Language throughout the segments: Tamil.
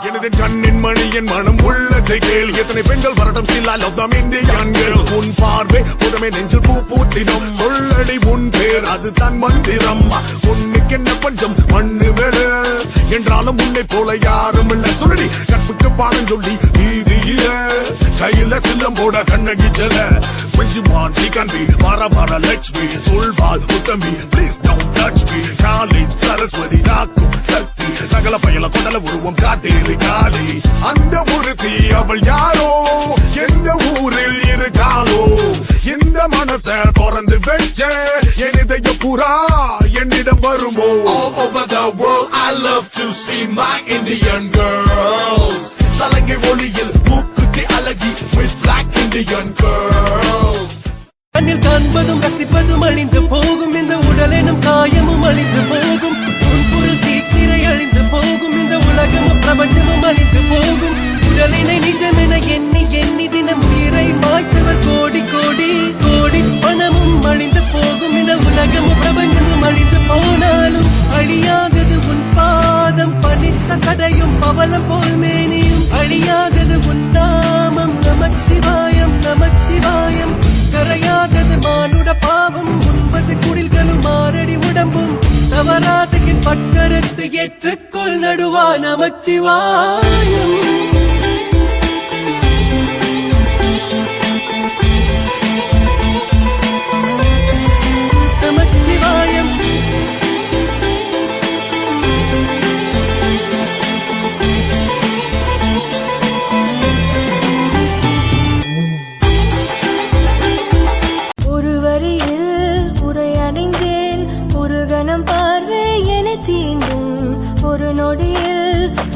எனது கண்ணின் மணியின் மனம் உள்ளதை கேள். எத்தனை பெண்கள் வரட்டும் still I love them இந்தியன்கள். உன் பார்வை புதமே நெஞ்சில் பூ பூத்திடும். சொல்லடி உன் பேர் அது தன் மந்திரம். உன்னுக்கு என்ன பஞ்சம் மண்ணு வேடு என்றாலும் உன்னை போல யாரும் இல்லை. சொல்லடி கற்புக்கு பாடம் சொல்லி வீதியில கையில சில்லம் போட கண்ணகி செல. When she want she can be Mara Mara Lakshmi. சொல்வாள் உத்தமி please don't touch me. College Saraswati நாக்கும் சக்தி சகல பயல கொண்டல உருவம் காட்டேரி காலி. அந்த ஒருத்தி அவள் யாரோ எந்த ஊரில் இருக்காளோ. இந்த மனச திறந்து வச்ச என் இதய புறா என்னிடம் வருமோ. All over the world I love to see my Indian girls. சலங்கை ஒளியில் மூக்குத்தி அழகி with black Indian girls. கண்ணில் காண்பதும் ரசிப்பதும் அழிந்து போகும். இந்த உடலெனும் காயமும் அழிந்து போகும். உன் பொருள் தீக்கிரை அழிந்து போகும். இந்த உலகமும் பிரபஞ்சமும் அழிந்து போகும். உடலினை நிஜமென எண்ணி எண்ணி தினம் உயிரை மாய்த்தவர் கோடி கோடி கோடி. பணமும் அழிந்து போகும். இந்த உலகமும் பிரபஞ்சமும் அழிந்து போனாலும் அழியாதது உன் பாதம். பணித்த சடையும் பவளம் போல் மேனியும் அழியாதது உன் நாமம். நமச்சிவாயம் நமச்சிவாயம். கரையாதது மானுட பாவம். 9 குடில்களும் 6 அடி உடம்பும் தவறாதகின் பக்கரத்து ஏற்றுக்கொள் நடுவா நமச்சிவாயம். நமச்சிவாயம்.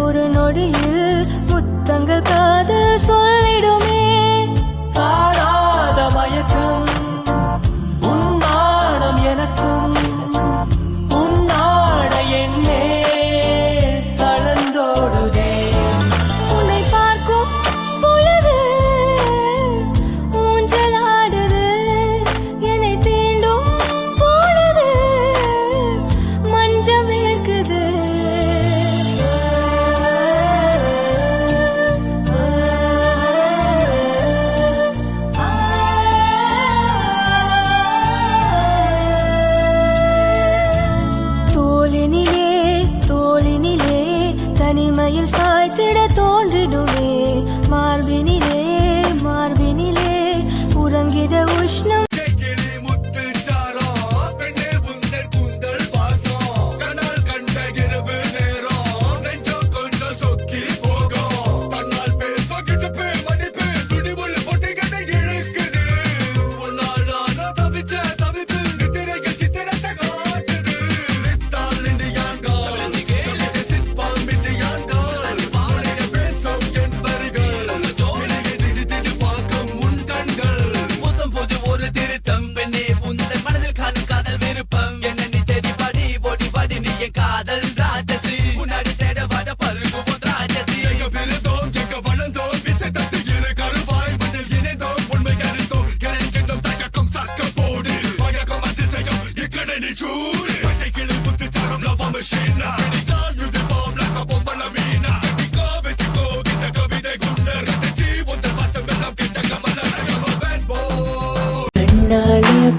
ஒரு நொடியில் முத்தங்கள் காதல் சொல்லிடுமே. தாராத மயக்கம் உன்னாடம் எனக்கும் உன்னாட என்னே கலந்தோடுதே. உன்னை பார்க்கும் பொழுது ஊஞ்சலாடுது. என்னை தீண்டும் பொழுது மஞ்சம் இருக்குது. தோளினிலே தனிமையில் சாய்த்திட தோன்றிடுமே. மார்பினிலே மார்பினிலே உறங்கிட உஷ்ணம்.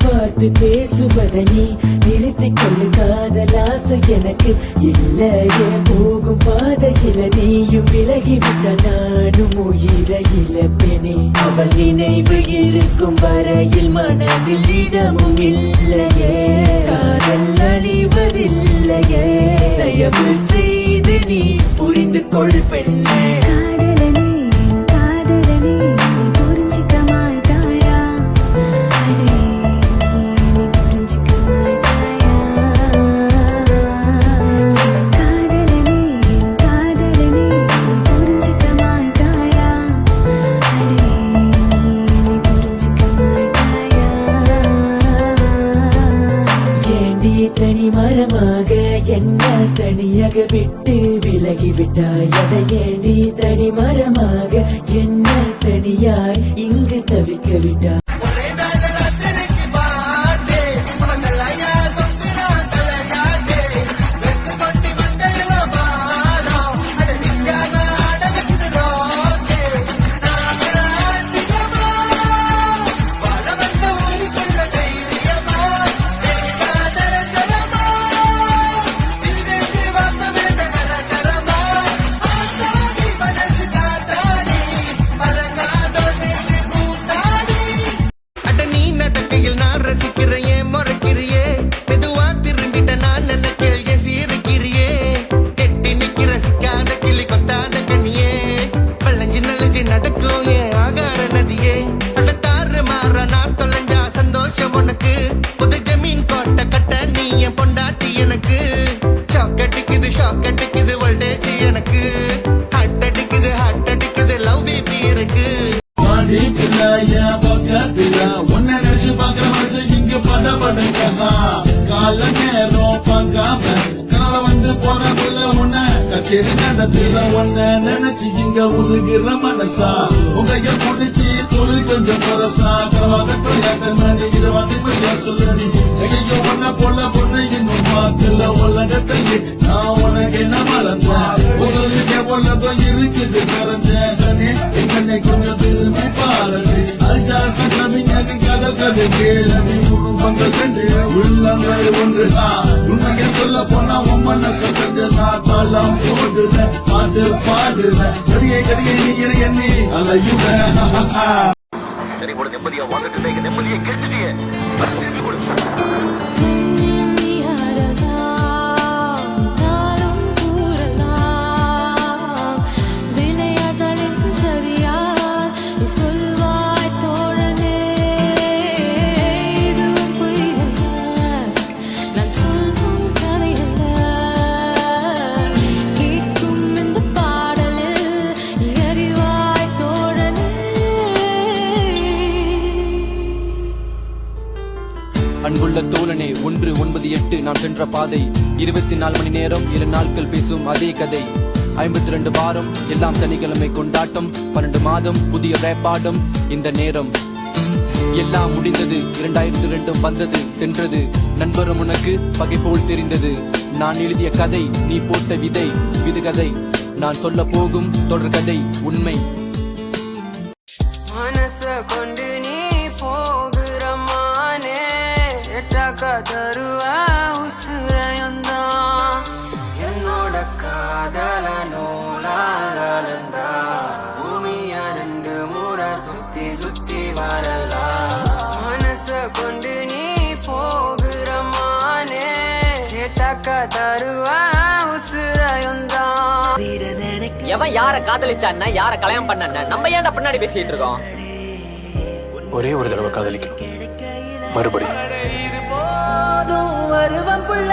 பார்த்து பேசுவதனே நிறுத்திக் கொள்ளு. காதலாசை எனக்கு இல்லையே. போகும் பாதையில நீயும் விலகிவிட்டால் நானும் உயிரை இழப்பேனே. அவள் நினைவு இருக்கும் வரையில் மனதில் இடமும் இல்லையே. காதல் அழிவதில்லையே. தயவு செய்து நீ புரிந்து கொள் பெண்ணே. தனி மரமாக என்ன தனியாக விட்டு விலகிவிட்டாய். அதை ஏண்டி தனி மரமாக என்ன தனியாய் இங்கு தவிக்க விட்டாய். வாடி பிள்ளைய பக்கத்துல உன்னை நினைச்சு பார்க்கிற மனசு இங்க படபடக்கா கால நேரம் பார்க்காம கனவை வந்து போன புள்ள உன்னை கச்சேரி நடத்துல உன்னை நினைச்சு இங்க உருகிற மனசா உங்க புடிச்சு தொழில் கொஞ்சம் பரசா கனவாக மணி இதை வந்து மரியா சொல்லடி ஐயோ உன்னை போல பொண்ணு இன்னும் பார்க்கல உலகத்தையே நான் உனக்கு என்ன மறந்தேன் உங்களுக்கு எவ்வளவு இருக்குது கரைஞ்சேன் என்னை கொஞ்சம் திரும்பி பாருங்க அஜா சங்கமிங்க கதை கதை கேள்வி குடும்பங்கள் ரெண்டு உள்ளங்கள் ஒன்றுதான் உண்மையை சொல்ல போனா உன் மனசை கண்டு நான் தளம் போடுறேன் பாட்டு பாடுறேன் கடியை கடியை நீ எண்ணி அலையுட நிம்மதியா வாழ்ந்துட்டு நிம்மதியை கெடுத்துட்டியே அன்புள்ள தோழனே 198 நான் சென்ற பாதை 24 மணி நேரம் 7 நாட்கள் பேசும் அதே கதை 52 வாரம் எல்லாம் சனிக்கிழமை கொண்டாட்டம் 12 மாதம் புதிய ரேப்பாடம் இந்த நேரம் எல்லாம் முடிந்தது 2002 வந்தது சென்றது நண்பரும் உனக்கு பகை போல் தெரிந்தது நான் எழுதிய கதை நீ போட்ட விதை விதுகதை நான் சொல்ல போகும் தொடர்கதை உண்மை மனச கொண்டு நீ போகிற மானே எட்டாக்கா தருவா உசுரையந்தான் என்னோட காதல நூலாலந்தா பூமிய 2 முறை சுத்தி சுத்தி வரலாம் மனச கொண்டு நீ போகிற மானே எட்டாக்கா தருவா உசுரையந்தான் எவன் யார காதலிச்சான்னா யார கல்யாணம் பண்ண நம்ம ஏன்டா பின்னாடி பேசிட்டு இருக்கோம் ஒரே ஒரு தடவை காதலிக்கணும் மறுபடியும் வருவம் புள்ள